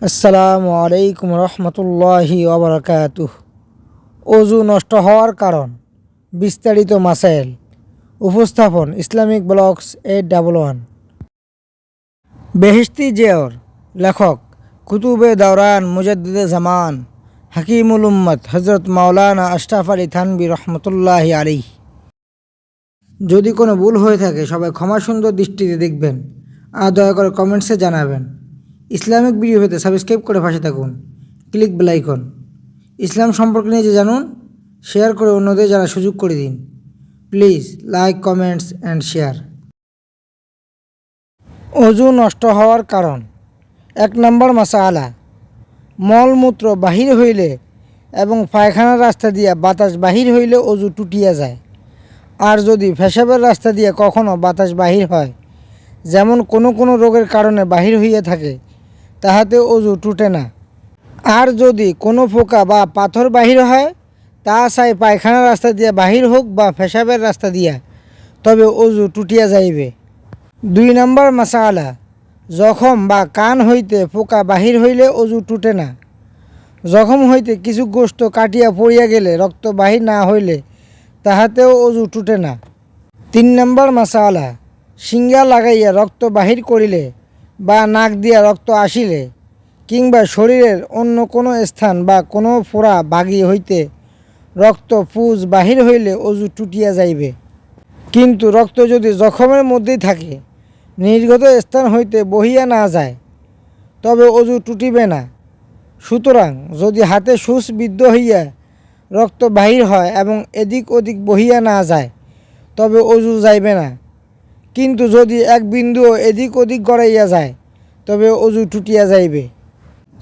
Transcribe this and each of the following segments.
আসসালামু আলাইকুম রহমতুল্লাহি ওবরাকাতুহ। অজু নষ্ট হওয়ার কারণ, বিস্তারিত মাসাইল। উপস্থাপন ইসলামিক ব্লগস 811। বেহেশতি জিয়র, লেখক কুতুবে দৌরান মুজাদ্দিদে জামান হাকিমুল উম্মত হজরত মাওলানা আশরাফ আলী থানভী রহমতুল্লাহি আলাইহি। যদি কোনো ভুল হয়ে থাকে সবাই ক্ষমা সুন্দর দৃষ্টিতে দেখবেন আর দয়া করে কমেন্টসে জানাবেন। ইসলামিক ভিডিও পেতে সাবস্ক্রাইব করে পাশে থাকুন, ক্লিক বেল আইকন। ইসলাম সম্পর্কে নিজে জানুন, শেয়ার করে অন্যদের জানার সুযোগ করে দিন। Please like, comments and share. অজু নষ্ট হওয়ার কারণ। 1 নম্বর মাসআলা, মলমূত্র বাহির হইলে এবং পায়খানার রাস্তা দিয়া বাতাস বাহির হইলে অজু টুটিয়া যায়। আর যদি পেশাবের রাস্তা দিয়ে কখনো বাতাস বাহির হয়, যেমন কোনো রোগের কারণে বাহির হইয়া থাকে, তাহাতে অজু টুটে না। আর যদি কোনো পোকা বা পাথর বাহির হয়, তা চাই পায়খানার রাস্তা দিয়া বাহির হোক বা পেশাবের রাস্তা দিয়া, তবে অজু টুটিয়া যাইবে। 2 নম্বর মাসআলা, জখম বা কান হইতে পোকা বাহির হইলে অজু টুটে না। জখম হইতে কিছু গোস্ত কাটিয়া পড়িয়া গেলে রক্ত বাহির না হইলে তাহাতেও অজু টুটে না। 3 নম্বর মাসআলা, শিঙ্গা লাগাইয়া রক্ত বাহির করিলে বা নাক দিয়া রক্ত আসিলে কিংবা শরীরের অন্য কোনো স্থান বা কোনো ফোড়া বাগি হইতে রক্ত পুজ বাহির হইলে অজু টুটিয়া যাইবে। কিন্তু রক্ত যদি জখমের মধ্যেই থাকে, নির্গত স্থান হইতে বহিয়া না যায়, তবে অজু টুটিবে না। সুতরাং যদি হাতে সুচ বিদ্ধ হইয়া রক্ত বাহির হয় এবং এদিক ওদিক বহিয়া না যায়, তবে অজু যাইবে না। কিন্তু যদি এক বিন্দুও এদিক ওদিক গড়াইয়া যায়, তবে অজু টুটিয়া যাইবে।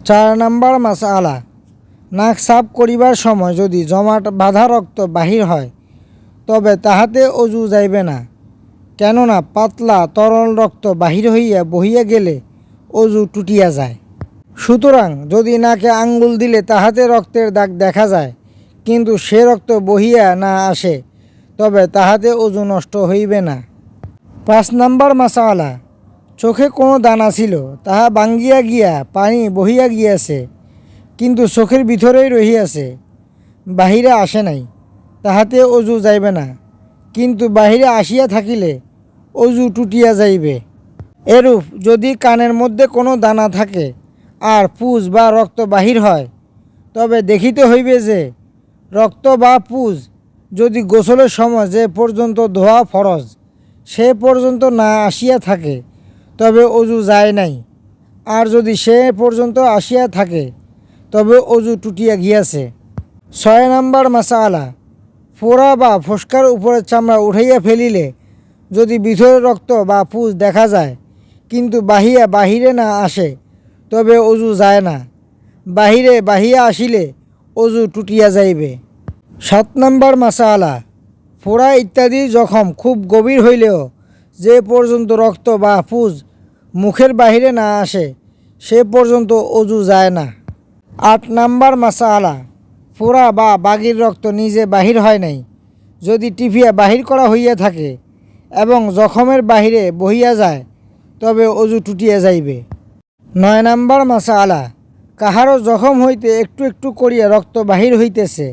4 নম্বর মাসআলা, নাক সাফ করিবার সময় যদি জমাট বাঁধা রক্ত বাহির হয়, তবে তাহাতে অজু যাইবে না, কেননা পাতলা তরল রক্ত বাহির হইয়া বহিয়া গেলে অজু টুটিয়া যায়। সুতরাং যদি নাকে আঙ্গুল দিলে তাহাতে রক্তের দাগ দেখা যায়, কিন্তু সে রক্ত বহিয়া না আসে, তবে তাহাতে অজু নষ্ট হইবে না। 5 নম্বর মাসআলা, চোখে কোনো দানা ছিল, তাহা ভাঙ্গিয়া গিয়া পানি বহিয়া গিয়াছে, কিন্তু চোখের ভিতরেই রহিয়াছে, বাহিরে আসে নাই, তাহাতে অজু যাইবে না। কিন্তু বাহিরে আসিয়া থাকিলে অজু টুটিয়া যাইবে। এরূপ যদি কানের মধ্যে কোনো দানা থাকে আর পুজ বা রক্ত বাহির হয়, তবে দেখিতে হইবে যে রক্ত বা পুজ যদি গোসলের সময় যে পর্যন্ত ধোয়া ফরজ সে পর্যন্ত না আসিয়া থাকে, তবে অজু যায় নাই। আর যদি সে পর্যন্ত আসিয়া থাকে, তবে অজু টুটিয়া গিয়াছে। 6 নম্বর মাসআলা, ফোড়া বা ফোস্কার উপরের চামড়া উঠাইয়া ফেলিলে যদি ভিতরে রক্ত বা পুজ দেখা যায়, কিন্তু বাহিরে না আসে, তবে অজু যায় না। বাহিরে বাহিয়া আসিলে অজু টুটিয়া যাইবে। 7 নম্বর মাসআলা, ফোড়া ইত্যাদি জখম খুব গভীর হইলেও যে পর্যন্ত রক্ত বা পুজ মুখের বাহিরে না আসে, সে পর্যন্ত অজু যায় না। 8 নম্বর মাসআলা, ফোড়া বা বাগির রক্ত নিজে বাহির হয় নাই, যদি টিপিয়া বাহির করা হইয়া থাকে এবং জখমের বাহিরে বহিয়া যায়, তবে অজু টুটিয়া যাইবে। 9 নম্বর মাসআলা, কাহারও জখম হইতে একটু একটু করিয়া রক্ত বাহির হইতেছে,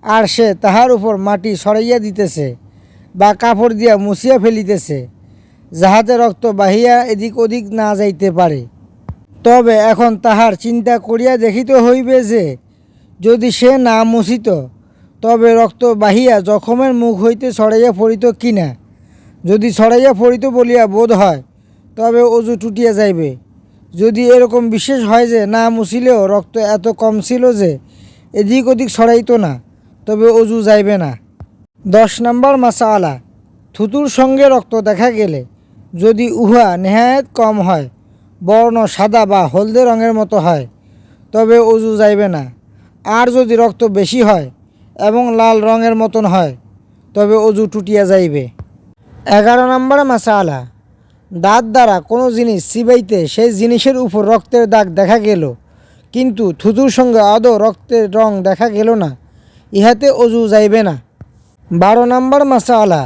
আর সে তাহার উপর মাটি ছড়াইয়া দিতেছে বা কাপড় দিয়া মুছিয়া ফেলিতেছে, যাহাতে রক্ত বাহিয়া এদিক ওদিক না যাইতে পারে, তবে এখন তাহার চিন্তা করিয়া দেখিতে হইবে যে যদি সে না মুছিত, তবে রক্ত বাহিয়া জখমের মুখ হইতে ছড়াইয়া পড়িত কিনা। যদি ছড়াইয়া পড়িত বলিয়া বোধ হয়, তবে অজু টুটিয়া যাইবে। যদি এরকম বিশেষ হয় যে না মুছিলেও রক্ত এত কম ছিল যে এদিক ওদিক ছড়াইত না, তবে অজু যাইবে না। 10 নম্বর মাসআলা, থুতুর সঙ্গে রক্ত দেখা গেলে যদি উহা নেহায়েত কম হয়, বর্ণ সাদা বা হলদে রঙের মতো হয়, তবে অজু যাইবে না। আর যদি রক্ত বেশি হয় এবং লাল রঙের মতন হয়, তবে অজু টুটিয়া যাইবে। 11 নম্বর মাসআলা, দাঁত দ্বারা কোনো জিনিস চিবাইতে সেই জিনিসের উপর রক্তের দাগ দেখা গেল, কিন্তু থুতুর সঙ্গে আদৌ রক্তের রং দেখা গেল না, ইহাতে অজু যাইবে না। 12 নম্বর মাসআলা,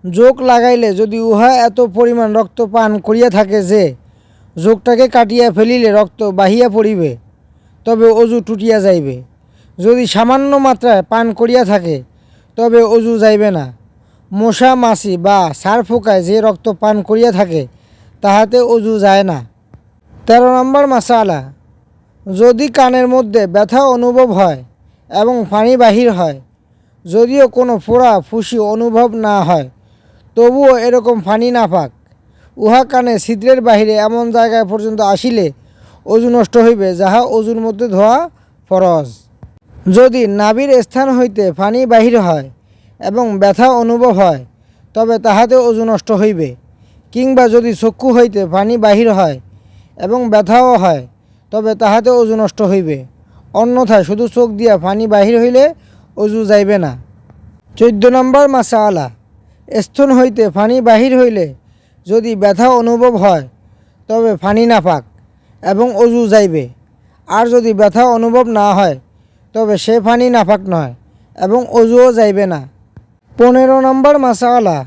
জোক লাগাইলে যদি উহা এত পরিমাণ রক্ত পান করিয়া থাকে যে যোগটাকে কাটিয়া ফেলিলে রক্ত বাহিয়া পড়িবে, তবে অজু টুটিয়া যাইবে। যদি সামান্য মাত্রায় পান করিয়া থাকে, তবে অজু যাইবে না। মশা মাছি বা সার ফোকায় যে রক্ত পান করিয়া থাকে, তাহাতে অজু যায় না। 13 নম্বর মাসআলা, যদি কানের মধ্যে ব্যথা অনুভব হয় এবং পানি বাহির হয়, যদিও কোনো ফোড়া ফুসি অনুভব না হয়, তবুও এরকম পানি না পাক, উহা কানে ছিদ্রের বাহিরে এমন জায়গায় পর্যন্ত আসিলে অজু নষ্ট হইবে, যাহা অজুর মধ্যে ধোয়া ফরজ। যদি নাভির স্থান হইতে পানি বাহির হয় এবং ব্যথা অনুভব হয়, তবে তাহাতে অজু নষ্ট হইবে। কিংবা যদি চক্ষু হইতে পানি বাহির হয় এবং ব্যথাও হয়, তবে তাহাতে অজু নষ্ট হইবে। অন্যথায় শুধু চোখ দিয়া পানি বাহির হইলে অজু যাইবে না। 14 নম্বর মাসআলা, স্তন হইতে পানি বাহির হইলে যদি ব্যথা অনুভব হয়, তবে পানি না পাক এবং অজু যাইবে। আর যদি ব্যথা অনুভব না হয়, তবে সে পানি নাপাক নয় এবং অজুও যাইবে না। 15 নম্বর মাসআলা,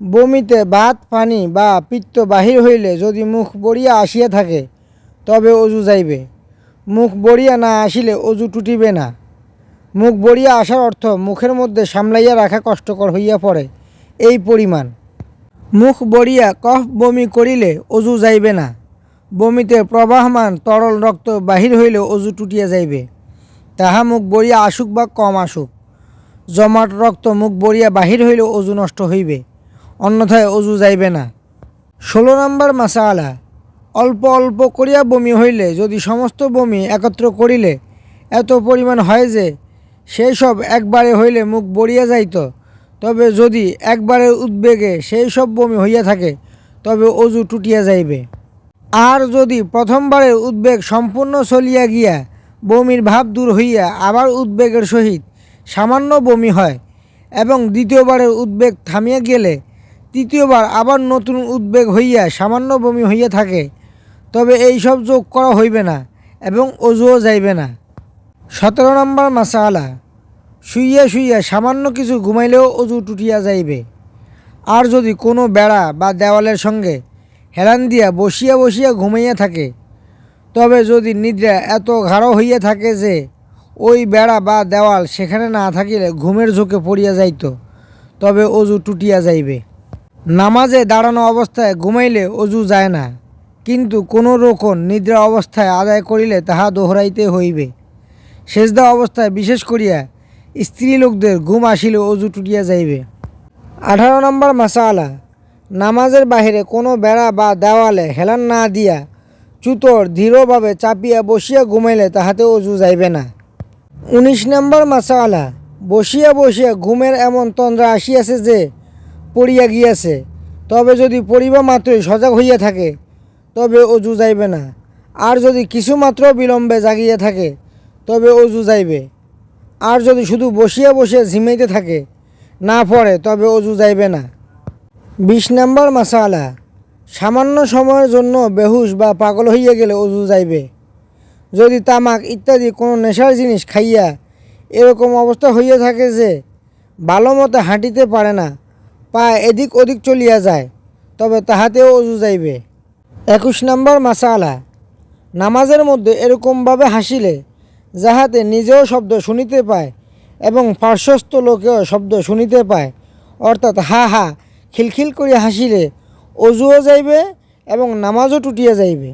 বমিতে ভাত পানি বা পিত্ত বাহির হইলে যদি মুখ বড়িয়া আসিয়া থাকে, তবে অজু যাইবে। মুখ বড়িয়া না আসিলে অজু টুটিবে না। মুখ বড়িয়া আসার অর্থ মুখের মধ্যে সামলাইয়া রাখা কষ্টকর হইয়া পড়ে, এই পরিমাণ। মুখ বড়িয়া কফ বমি করিলে অজু যাইবে না। বমিতে প্রবাহমান তরল রক্ত বাহির হইলে অজু টুটিয়া যাইবে, তাহা মুখ বড়িয়া আসুক বা কম আসুক। জমাট রক্ত মুখ বড়িয়া বাহির হইলে অজু নষ্ট হইবে, অন্যথায় অজু যাইবে না। 16 নম্বর মাসআলা, অল্প অল্প করিয়া বমি হইলে যদি সমস্ত বমি একত্র করিলে এত পরিমাণ হয় যে সেই সব একবারে হইলে মুখ বড়িয়া যাইত, তবে যদি একবারের উদ্বেগে সেই সব বমি হইয়া থাকে, তবে অজু টুটিয়া যাইবে। আর যদি প্রথমবারের উদ্বেগ সম্পূর্ণ চলিয়া গিয়া বমির ভাব দূর হইয়া আবার উদ্বেগের সহিত সামান্য বমি হয় এবং দ্বিতীয়বারের উদ্বেগ থামিয়া গেলে তৃতীয়বার আবার নতুন উদ্বেগ হইয়া সামান্য বমি হইয়া থাকে, তবে এই সব যোগ করা হইবে না এবং অজুও যাইবে না। 17 নম্বর মাসআলা, শুইয়া শুইয়া সামান্য কিছু ঘুমাইলেও অজু টুটিয়া যাইবে। আর যদি কোনো বেড়া বা দেওয়ালের সঙ্গে হেলান দিয়া বসিয়া বসিয়া ঘুমাইয়া থাকে, তবে যদি নিদ্রা এত গাঢ় হইয়া থাকে যে ওই বেড়া বা দেওয়াল সেখানে না থাকিলে ঘুমের ঝোঁকে পড়িয়া যাইত, তবে অজু টুটিয়া যাইবে। নামাজে দাঁড়ানো অবস্থায় ঘুমাইলে অজু যায় না, কিন্তু কোনো রকম নিদ্রা অবস্থায় আদায় করিলে তাহা দোহরাইতে হইবে। সেজদা অবস্থায় বিশেষ করিয়া স্ত্রী লোকদের ঘুম আসিলে অজু টুটিয়া যাইবে। 18 নম্বর মাসআলা, নামাজের বাহিরে কোনো বেড়া বা দেওয়ালে হেলান না দিয়া চুতর দৃঢ়ভাবে চাপিয়া বসিয়া ঘুমাইলে তাহাতে অজু যাইবে না। 19 নম্বর মাসআলা, বসিয়া বসিয়া ঘুমের এমন তন্দ্রা আসিয়াছে যে পড়িয়া গিয়াছে, তবে যদি পড়িবা মাত্রই সজাগ হইয়া থাকে, তবে অজু যাইবে না। আর যদি কিছুমাত্র বিলম্বে জাগিয়া থাকে, তবে অজু যাইবে। আর যদি শুধু বসিয়া বসিয়া ঝিমাইতে থাকে, না পড়ে, তবে অজু যাইবে না। 20 নম্বর মাসআলা, সামান্য সময়ের জন্য বেহুশ বা পাগল হইয়া গেলে অজু যাইবে। যদি তামাক ইত্যাদি কোনো নেশার জিনিস খাইয়া এরকম অবস্থা হইয়া থাকে যে ভালো মতো হাঁটিতে পারে না, পা এদিক ওদিক চলিয়া যায়, তবে তাহাতেও অজু যাইবে। 21 নম্বর মাসআলা, নামাজের মধ্যে এরকমভাবে হাসিলে যাহাতে নিজেও শব্দ শুনিতে পায় এবং পার্শ্বস্থ লোকেও শব্দ শুনিতে পায়, অর্থাৎ হা হা খিলখিল করিয়া হাসিলে অজুও যাইবে এবং নামাজও টুটিয়া যাইবে।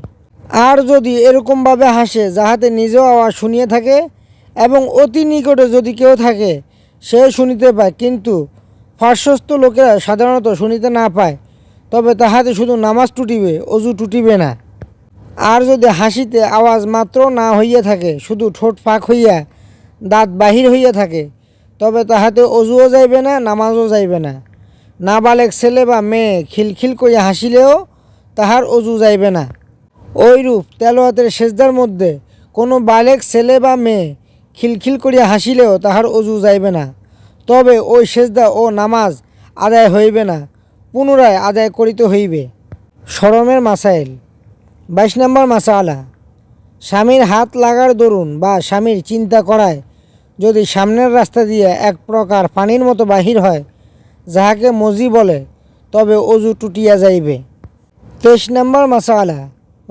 আর যদি এরকমভাবে হাসে যাহাতে নিজেও আওয়াজ শুনিয়া থাকে এবং অতি নিকটে যদি কেউ থাকে সে শুনিতে পায়, কিন্তু পার্শ্বস্থ লোকেরা সাধারণত শুনিতে না পায়, তবে তাহাতে শুধু নামাজ টুটিবে, অজু টুটিবে না। আর যদি হাসিতে আওয়াজ মাত্র না হইয়া থাকে, শুধু ঠোঁট ফাঁক হইয়া দাঁত বাহির হইয়া থাকে, তবে তাহাতে অজুও যাইবে না, নামাজও যাইবে না। নাবালেগ ছেলে বা মেয়ে খিলখিল করিয়া হাসিলেও তাহার অজু যাইবে না। ওইরূপ তেলাওয়াতের সেজদার মধ্যে কোনো বালেগ ছেলে বা মেয়ে খিলখিল করিয়া হাসিলেও তাহার অজু যাইবে না, তবে ওই সেজদা ও নামাজ আদায় হইবে না, পুনরায় আদায় করিতে হইবে। শরমের মাসাইল। 22 নম্বর মাসআলা, স্বামীর হাত লাগার দরুন বা স্বামীর চিন্তা করায় যদি সামনের রাস্তা দিয়ে এক প্রকার পানির মতো বাহির হয়, যাহাকে মজি বলে, তবে অজু টুটিয়া যাইবে। 23 নম্বর মাসআলা,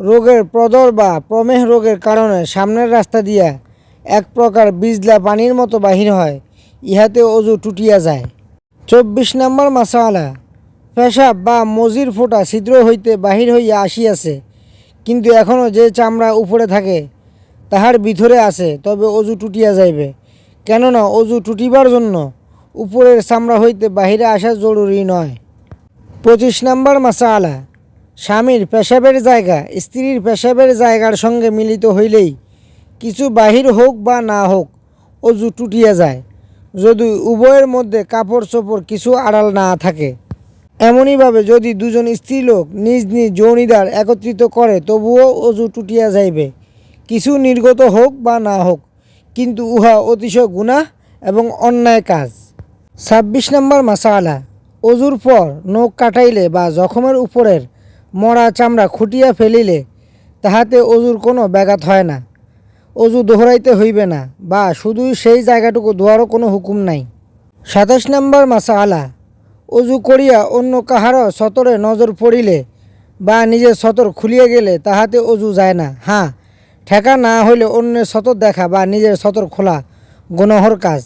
রোগের প্রদর বা প্রমেহ রোগের কারণে সামনের রাস্তা দিয়া এক প্রকার বিজলা পানির মতো বাহির হয়, ইহাতে অজু টুটিয়া যায়। 24 নম্বর মাসালা, পেশাব বা মজির ফোঁটা ছিদ্র হইতে বাহির হইয়া আসিয়াছে, কিন্তু এখনও যে চামড়া উপরে থাকে তাহার ভিতরে আছে, তবে অজু টুটিয়া যাইবে। কেননা অজু টুটিবার জন্য উপরের চামড়া হইতে বাহিরে আসা জরুরি নয়। 25 নম্বর মাসালা, স্বামীর পেশাবের জায়গা স্ত্রীর পেশাবের জায়গার সঙ্গে মিলিত হইলেই কিছু বাহির হোক বা না হোক অজু টুটিয়া যায়, যদি উভয়ের মধ্যে কাপড় চোপড় কিছু আড়াল না থাকে। এমনইভাবে যদি দুজন স্ত্রীলোক নিজ নিজ যৌনিদ্বার একত্রিত করে তবুও অজু টুটিয়া যাইবে, কিছু নির্গত হোক বা না হোক, কিন্তু উহা অতিশয় গুনাহ এবং অন্যায় কাজ। 26 নম্বর মাসালা, অজুর পর নখ কাটাইলে বা জখমের উপরের মরা চামড়া খুঁটিয়া ফেলিলে তাহাতে অজুর কোনো ব্যাঘাত হয় না, অজু দোহরাইতে হইবে না, বা শুধুই সেই জায়গাটুকু ধোয়ারও কোনো হুকুম নাই। 27 নম্বর মাসালা, অজু করিয়া অন্য কাহারও সতরে নজর পড়িলে বা নিজের সতর খুলিয়া গেলে তাহাতে অজু যায় না। হ্যাঁ, ঠেকা না হইলে অন্যের সতর দেখা বা নিজের সতর খোলা গুনাহর কাজ।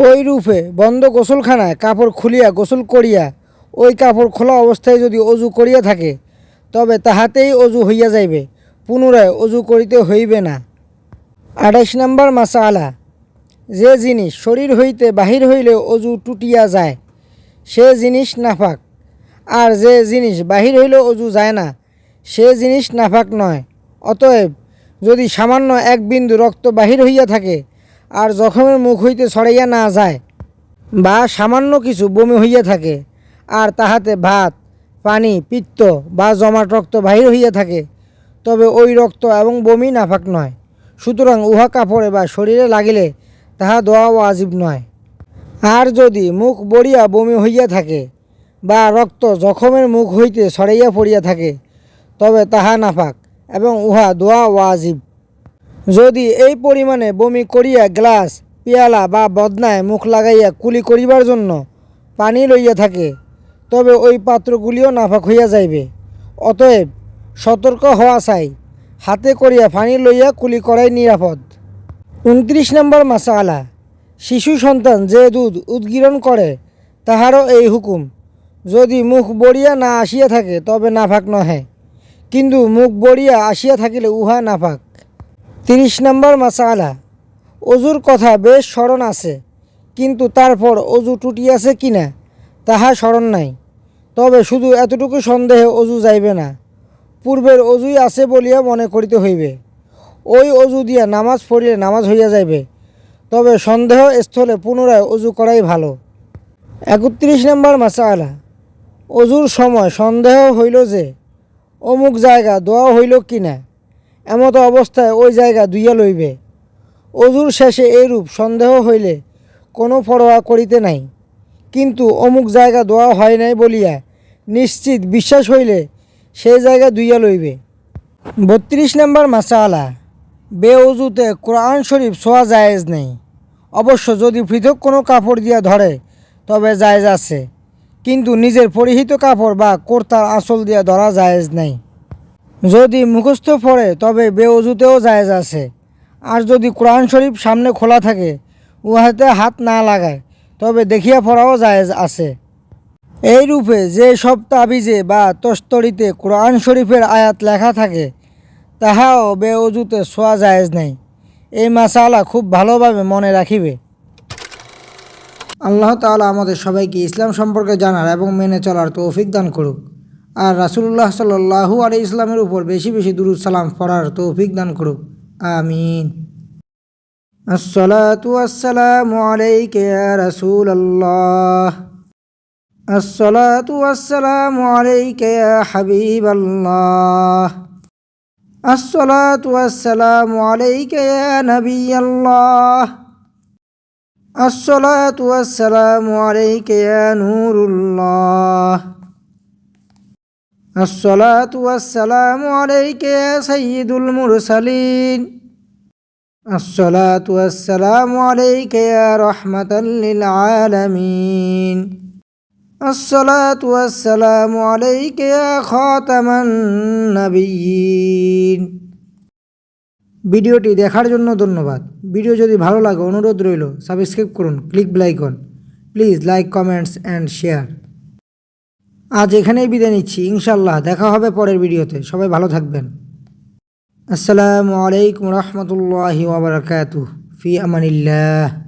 ওই রূপে বন্ধ গোসলখানায় কাপড় খুলিয়া গোসল করিয়া ওই কাপড় খোলা অবস্থায় যদি অজু করিয়া থাকে তবে তাহাতেই অজু হইয়া যাইবে, পুনরায় অজু করিতে হইবে না। 28 নম্বর মাসালা, যে জিনিস শরীর হইতে বাহির হইলে অজু টুটিয়া যায় সে জিনিস নাফাক, আর যে জিনিস বাহির হইলে অজু যায় না সে জিনিস নাফাক নয়। অতএব যদি সামান্য এক বিন্দু রক্ত বাহির হইয়া থাকে আর জখমের মুখ হইতে ছড়াইয়া না যায়, বা সামান্য কিছু বমি হইয়া থাকে আর তাহাতে ভাত, পানি, পিত্ত বা জমাট রক্ত বাহির হইয়া থাকে, তবে ওই রক্ত এবং বমি নাফাক নয়। সুতরাং উহা কাপড়ে বা শরীরে লাগিলে তাহা ধোয়া ওয়াজিব নয়। আর যদি মুখ বড়িয়া বমি হইয়া থাকে বা রক্ত জখমের মুখ হইতে ছড়াইয়া পড়িয়া থাকে তবে তাহা নাফাক এবং উহা ধোয়া ওয়াজিব। যদি এই পরিমাণে বমি করিয়া গ্লাস, পেয়ালা বা বদনায় মুখ লাগাইয়া কুলি করিবার জন্য পানি লইয়া থাকে তবে ওই পাত্রগুলিও নাফাক হইয়া যাইবে। অতএব সতর্ক হওয়া চাই, হাতে করিয়া পানি লইয়া কুলি করাই নিরাপদ। 29 নম্বর মাসালা, শিশু সন্তান যে দুধ উদ্গীরণ করে তাহারও এই হুকুম, যদি মুখ বড়িয়া না আসিয়া থাকে তবে নাফাক নহে, কিন্তু মুখ বড়িয়া আসিয়া থাকিলে উহা নাফাক। 30 নম্বর মাসালা, অজুর কথা বেশ স্মরণ আছে, কিন্তু তারপর অজু টুটিয়াছে কিনা তাহা স্মরণ নাই, তবে শুধু এতটুকু সন্দেহে অজু যাইবে না, পূর্বের অজুই আছে বলিয়া মনে করিতে হইবে। ওই অজু দিয়া নামাজ পড়িলে নামাজ হইয়া যাইবে, তবে সন্দেহ স্থলে পুনরায় অজু করাই ভালো। 31 নম্বর মাসালা, অজুর সময় সন্দেহ হইল যে অমুক জায়গা ধোয়া হইল কিনা, এমত অবস্থায় ওই জায়গা ধুইয়া লইবে। অজুর শেষে এইরূপ সন্দেহ হইলে কোনো পরোয়া করিতে নাই, কিন্তু অমুক জায়গা ধোয়া হয় নাই বলিয়া নিশ্চিত বিশ্বাস হইলে সেই জায়গা ধুইয়া লইবে। 32 নম্বর মাসালা, বেঅজুতে কোরআন শরীফ ছোঁয়া জায়েজ নেই। অবশ্য যদি পৃথক কোনো কাপড় দিয়া ধরে তবে জায়েজ আছে, কিন্তু নিজের পরিহিত কাপড় বা কুর্তার আঁচল দিয়া ধরা জায়েজ নেই। যদি মুখস্থ পড়ে তবে বেঅজুতেও জায়েজ আছে, আর যদি কোরআন শরীফ সামনে খোলা থাকে উহাতে হাত না লাগায় তবে দেখিয়া পড়াও জায়েজ আছে। এই রূপে যে সব তাবিজে বা তস্তরিতে কোরআন শরীফের আয়াত লেখা থাকে তাহাও বেঅজুতে ছোঁয়া জায়েজ নেই। এই মাসালা খুব ভালোভাবে মনে রাখিবে। আল্লাহ তাআলা আমাদের সবাইকে ইসলাম সম্পর্কে জানার এবং মেনে চলার তৌফিক দান করুক, আর রাসূলুল্লাহ সাল্লাল্লাহু আলাইহি ইসলামের উপর বেশি বেশি দুরূদ সালাম পড়ার তৌফিক দান করুক। আমিন। আসসালাতু ওয়াসসালামু আলাইকা ইয়া রাসূলাল্লাহ। আসসালাতু ওয়াসসালামু আলাইকা ইয়া হাবিবাল্লাহ। আসসালাতু ওয়াসসালামু আলাইকা ইয়া নবিয়াল্লাহ। আসসালাতু ওয়াসসালামু আলাইকা ইয়া নূরুল্লাহ। আসসালাতু ওয়াসসালামু আলাইকা ইয়া সাইয়্যিদুল মুরসালিন। আসসালাতু ওয়াসসালামু আলাইকা ইয়া রাহমাতাল লিল আলামিন। আসসালাতু ওয়াসসালামু আলাইকা ইয়া খাতামান নাবিয়্যিন। ভিডিওটি দেখার জন্য ধন্যবাদ। ভিডিও যদি ভালো লাগে অনুরোধ রইল সাবস্ক্রাইব করুন, click bell icon, please like, comments and share. আজ এখানেই বিদায় নিচ্ছি, ইনশাল্লাহ দেখা হবে পরের ভিডিওতে। সবাই ভালো থাকবেন। আসসালামু আলাইকুম রহমতুল্লাহি ওয়া বারাকাতুহু। ফি আমানিল্লাহ।